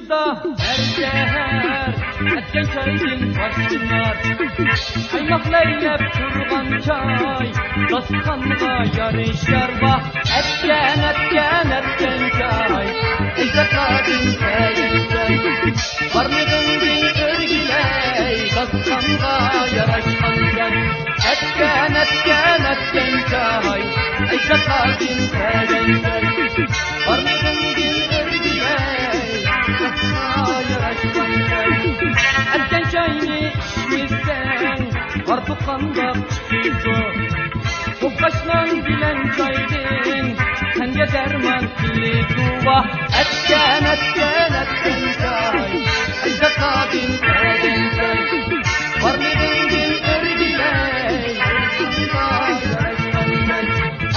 yılda her seher etken çayın başlar. Kaymak leylep turgan çay daskanğa yarışar bak. Etken çay ecdatladın teyen çay. Varlığın bir örgüley daskanğa yaraşkan çay. Etken çay ecdatladın teyen çay. Varlığın bir örgüley daskanğa yaraşkan çay. Etken çayını içmişsen artıkanda çıkıyor. Tokaşlan bilen çaydın sence derman pili duva. Etken çay ecdatladın teyen çay. Varlığın bir örgüley daskanğa yaraşkan çay.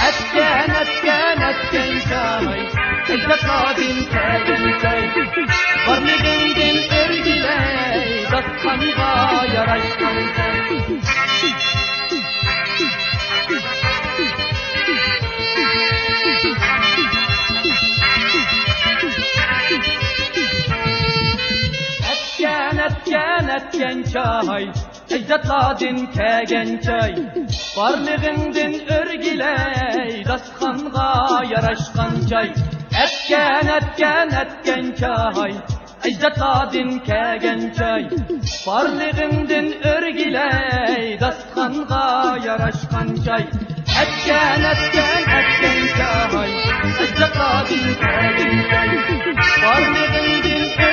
Etken çay ecdatladın teyen çay. Varlığın bir örgüley daskanğa yaraşkan çay. Etken çay ecdatladın teyen çay. Varlığındın örgüley daskanğa yaraşkan çay. Etken çay ecdatladın teyen çay. Varlığındın örgüley daskanğa yaraşkan çay. Etken çay ecdatladın teyen çay. Varlığındın